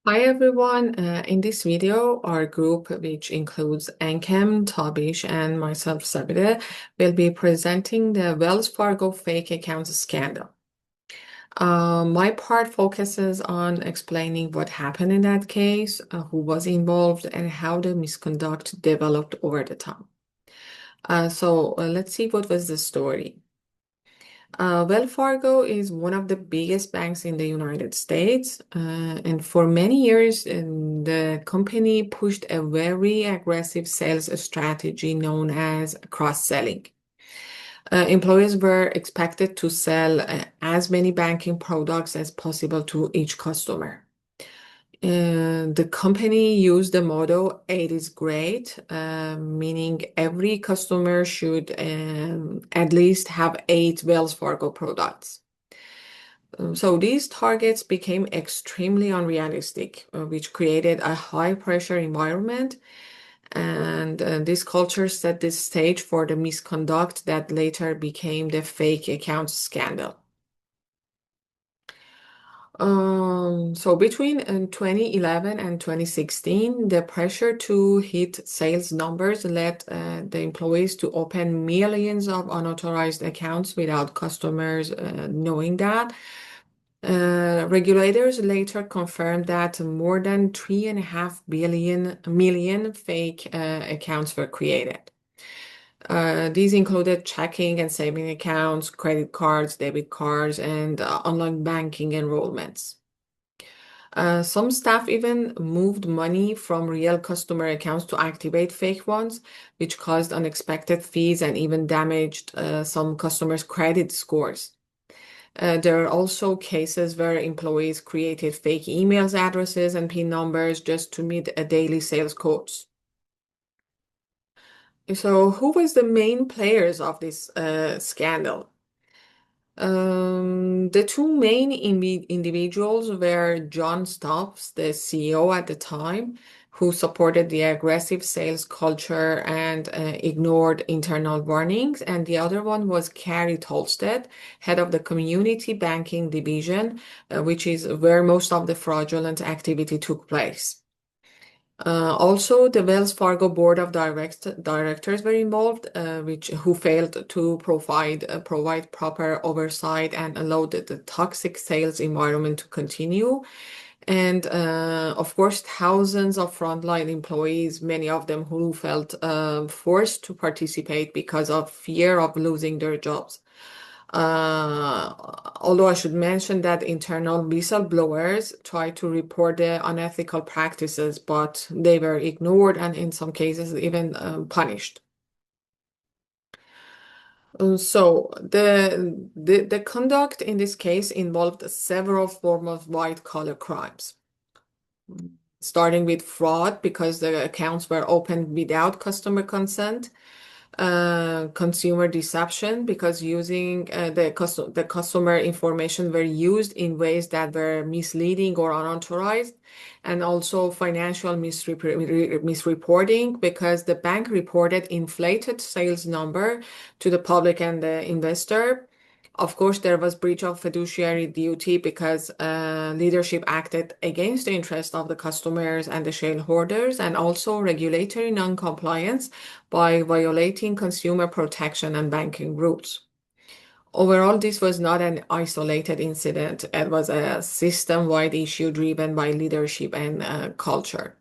Hi everyone. In this video, our group, which includes Ankem, Tabish, and myself, Sabine, will be presenting the Wells Fargo fake accounts scandal. My part focuses on explaining what happened in that case, who was involved, and how the misconduct developed over the time. Let's see what was the story. Wells Fargo is one of the biggest banks in the United States, and for many years, the company pushed a very aggressive sales strategy known as cross-selling. Employees were expected to sell as many banking products as possible to each customer. The company used the motto "Eight is great," meaning every customer should at least have eight Wells Fargo products. So these targets became extremely unrealistic, which created a high pressure environment. And this culture set the stage for the misconduct that later became the fake accounts scandal. So between 2011 and 2016, the pressure to hit sales numbers led the employees to open millions of unauthorized accounts without customers knowing that. Regulators later confirmed that more than 3.5 million fake accounts were created. These included checking and saving accounts, credit cards, debit cards, and online banking enrollments. Some staff even moved money from real customer accounts to activate fake ones, which caused unexpected fees and even damaged some customers' credit scores. There are also cases where employees created fake emails, addresses, and PIN numbers just to meet a daily sales quotes. So, who was the main players of this scandal? The two main individuals were John Stops, the CEO at the time, who supported the aggressive sales culture and ignored internal warnings, and the other one was Carrie Tolstead, head of the community banking division, which is where most of the fraudulent activity took place. Also, the Wells Fargo board of directors were involved, who failed to provide proper oversight and allowed the toxic sales environment to continue. And of course, thousands of frontline employees, many of them who felt forced to participate because of fear of losing their jobs. Although I should mention that internal whistleblowers tried to report the unethical practices, but they were ignored and in some cases even punished. The conduct in this case involved several forms of white-collar crimes, starting with fraud because the accounts were opened without customer consent, consumer deception because using the customer information were used in ways that were misleading or unauthorized, and also financial misreporting because the bank reported inflated sales number to the public and the investor. Of course, there was breach of fiduciary duty because leadership acted against the interest of the customers and the shareholders, and also regulatory non-compliance by violating consumer protection and banking rules. Overall, this was not an isolated incident. It was a system-wide issue driven by leadership and culture.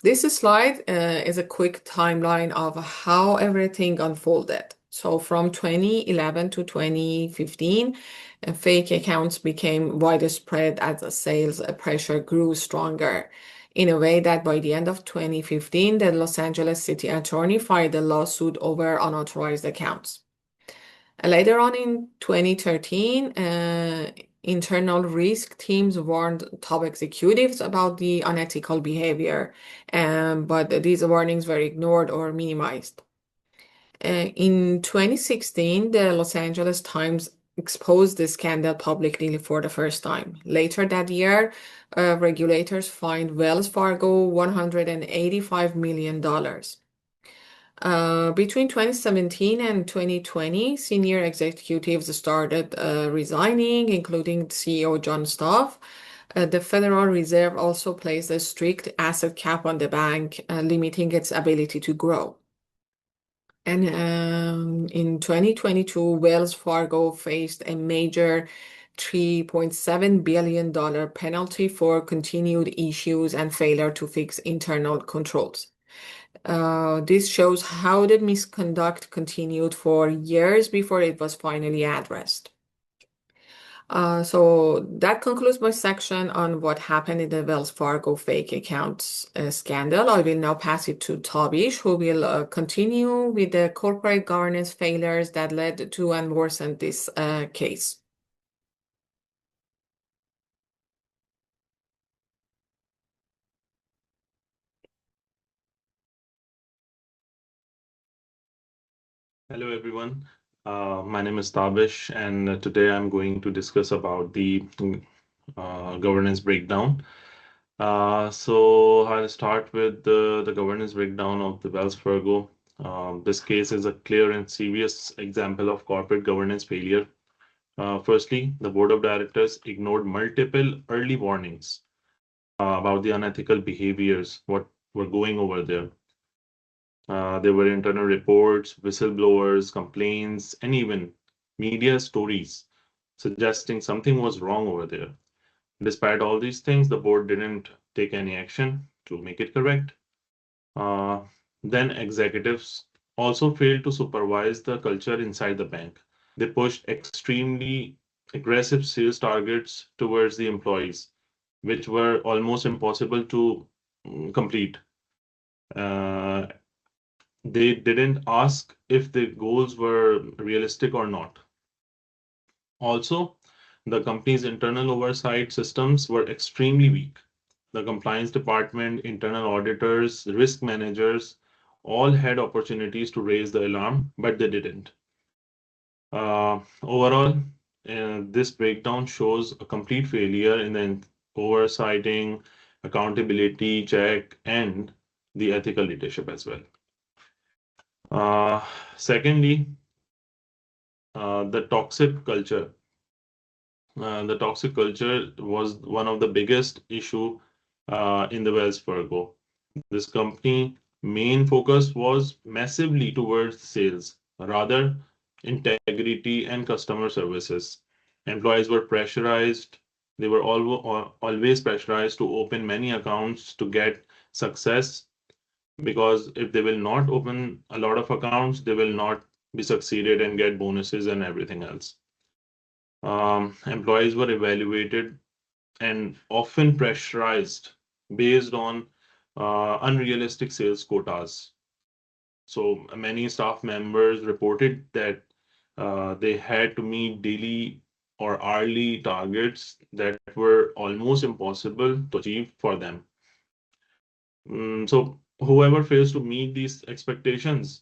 This slide is a quick timeline of how everything unfolded. So from 2011 to 2015, fake accounts became widespread as the sales pressure grew stronger in a way that by the end of 2015, the Los Angeles City Attorney filed a lawsuit over unauthorized accounts. Later on in 2013, internal risk teams warned top executives about the unethical behavior, but these warnings were ignored or minimized. In 2016, the Los Angeles Times exposed the scandal publicly for the first time. Later that year, regulators fined Wells Fargo $185 million. Between 2017 and 2020, senior executives started resigning, including CEO John Stoff. The Federal Reserve also placed a strict asset cap on the bank, limiting its ability to grow. And in 2022, Wells Fargo faced a major $3.7 billion penalty for continued issues and failure to fix internal controls. This shows how the misconduct continued for years before it was finally addressed. So that concludes my section on what happened in the Wells Fargo fake accounts scandal. I will now pass it to Tabish, who will continue with the corporate governance failures that led to and worsened this case. Hello, everyone. My name is Tabish, and today I'm going to discuss about the governance breakdown. So I'll start with the governance breakdown of the Wells Fargo. This case is a clear and serious example of corporate governance failure. Firstly, the board of directors ignored multiple early warnings about the unethical behaviors, what were going over there. There were internal reports, whistleblowers, complaints, and even media stories suggesting something was wrong over there. Despite all these things, the board didn't take any action to make it correct. Uh, then executives also failed to supervise the culture inside the bank. They pushed extremely aggressive sales targets towards the employees, which were almost impossible to complete. Uh, they didn't ask if the goals were realistic or not. Also, the company's internal oversight systems were extremely weak. The compliance department, internal auditors, risk managers all had opportunities to raise the alarm, but they didn't. Overall, this breakdown shows a complete failure in the oversighting, accountability check, and the ethical leadership as well. Secondly, the toxic culture. The toxic culture was one of the biggest issue in the Wells Fargo. This company main focus was massively towards sales, rather integrity and customer services. Employees were pressurized. They were always pressurized to open many accounts to get success because if they will not open a lot of accounts, they will not be succeeded and get bonuses and everything else. Employees were evaluated and often pressurized based on unrealistic sales quotas. So many staff members reported that they had to meet daily or hourly targets that were almost impossible to achieve for them. So whoever fails to meet these expectations,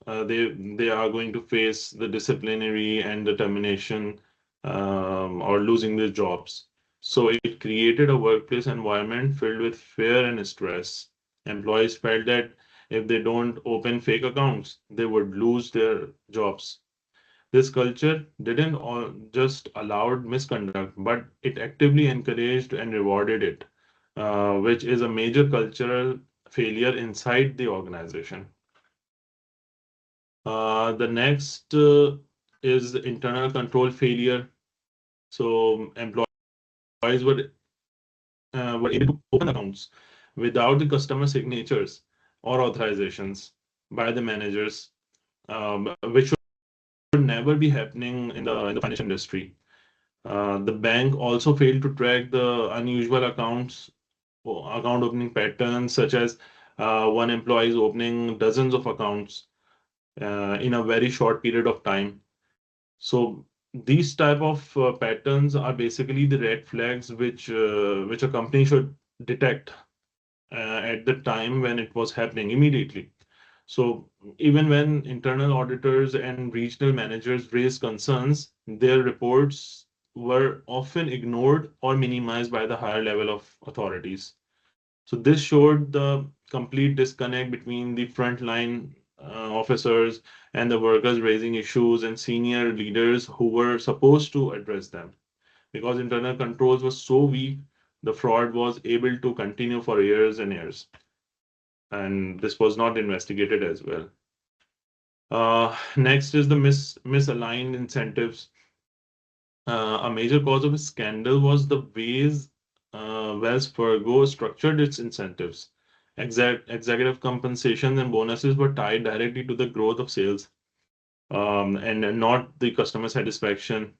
they are going to face the disciplinary and the termination or losing their jobs. So it created a workplace environment filled with fear and stress. Employees felt that if they don't open fake accounts, they would lose their jobs. This culture didn't just allowed misconduct, but it actively encouraged and rewarded it, which is a major cultural failure inside the organization. The next is internal control failure. So employees were able to open accounts without the customer signatures or authorizations by the managers, which should never be happening in the financial industry. The bank also failed to track the unusual accounts or account opening patterns, such as one employee is opening dozens of accounts in a very short period of time. So these type of patterns are basically the red flags which a company should detect at the time when it was happening immediately. So even when internal auditors and regional managers raised concerns, their reports were often ignored or minimized by the higher level of authorities. So this showed the complete disconnect between the frontline officers and the workers raising issues and senior leaders who were supposed to address them. Because internal controls were so weak, the fraud was able to continue for years and years. And this was not investigated as well. Next is the misaligned incentives. A major cause of a scandal was the ways Wells Fargo structured its incentives. Executive compensation and bonuses were tied directly to the growth of sales, and not the customer satisfaction,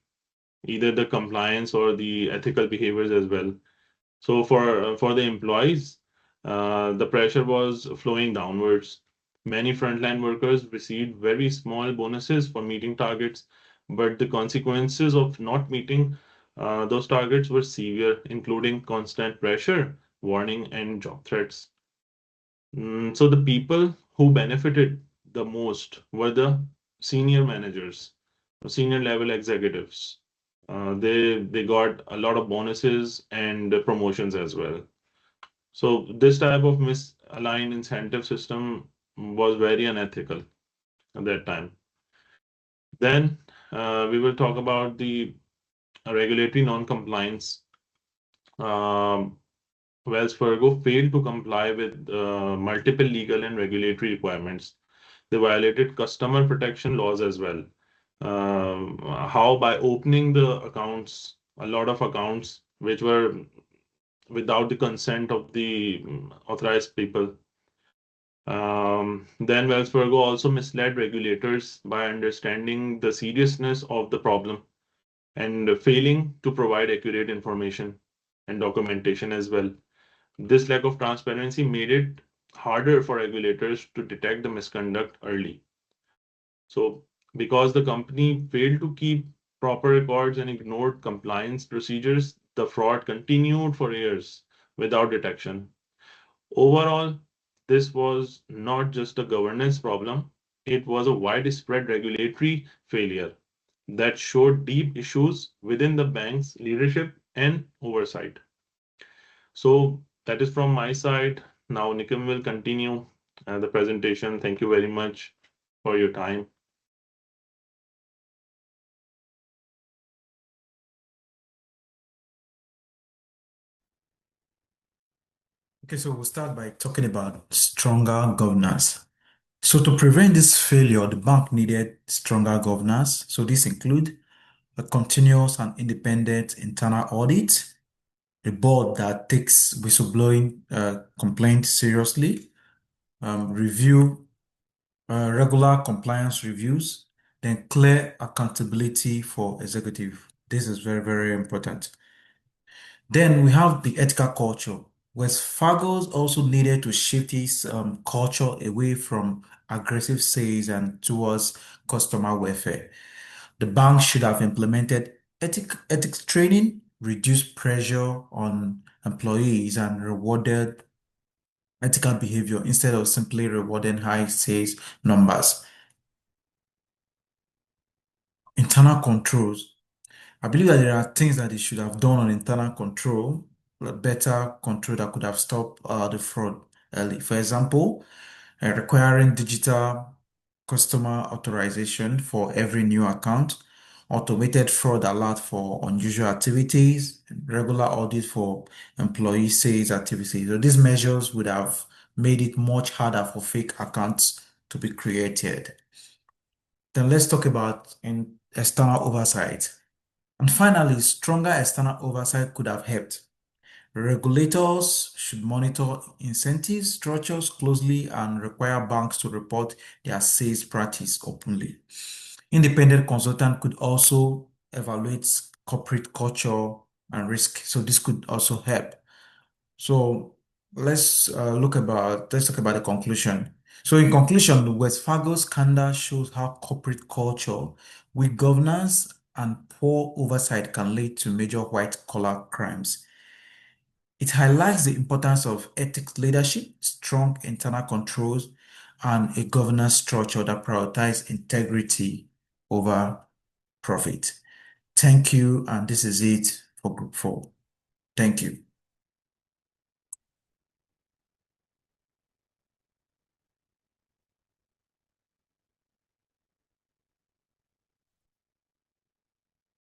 either the compliance or the ethical behaviors as well. So for the employees, the pressure was flowing downwards. Many frontline workers received very small bonuses for meeting targets, but the consequences of not meeting those targets were severe, including constant pressure, warning, and job threats. So the people who benefited the most were the senior managers, senior level executives. They got a lot of bonuses and promotions as well. So this type of misaligned incentive system was very unethical at that time. Then we will talk about the regulatory non-compliance. Um, Wells Fargo failed to comply with multiple legal and regulatory requirements. They violated customer protection laws as well. How? By opening the accounts, a lot of accounts which were without the consent of the authorized people. Then Wells Fargo also misled regulators by understanding the seriousness of the problem and failing to provide accurate information and documentation as well. This lack of transparency made it harder for regulators to detect the misconduct early. So, because the company failed to keep proper records and ignored compliance procedures, the fraud continued for years without detection. Overall, this was not just a governance problem, it was a widespread regulatory failure that showed deep issues within the bank's leadership and oversight. So, that is from my side. Now, Nikim will continue the presentation. Thank you very much for your time. Okay, so we'll start by talking about stronger governance. So to prevent this failure, the bank needed stronger governance. So this include a continuous and independent internal audit, a board that takes whistleblowing complaints seriously, review regular compliance reviews, then clear accountability for executive. This is very, very important. Then we have the ethical culture. West Fargo's also needed to shift its culture away from aggressive sales and towards customer welfare. The bank should have implemented ethics training, reduced pressure on employees, and rewarded ethical behavior instead of simply rewarding high sales numbers. Internal controls. I believe that there are things that they should have done on internal control, like better control that could have stopped the fraud early. For example, requiring digital customer authorization for every new account, automated fraud alert for unusual activities, regular audit for employee sales activities. So these measures would have made it much harder for fake accounts to be created. Then let's talk about external oversight. And finally, stronger external oversight could have helped. Regulators should monitor incentive structures closely and require banks to report their sales practice openly. Independent consultant could also evaluate corporate culture and risk. So this could also help. So let's talk about the conclusion. So in conclusion, the West Fargo scandal shows how corporate culture, weak governance, and poor oversight can lead to major white-collar crimes. It highlights the importance of ethics leadership, strong internal controls, and a governance structure that prioritizes integrity over profit. Thank you, and this is it for Group 4. Thank you.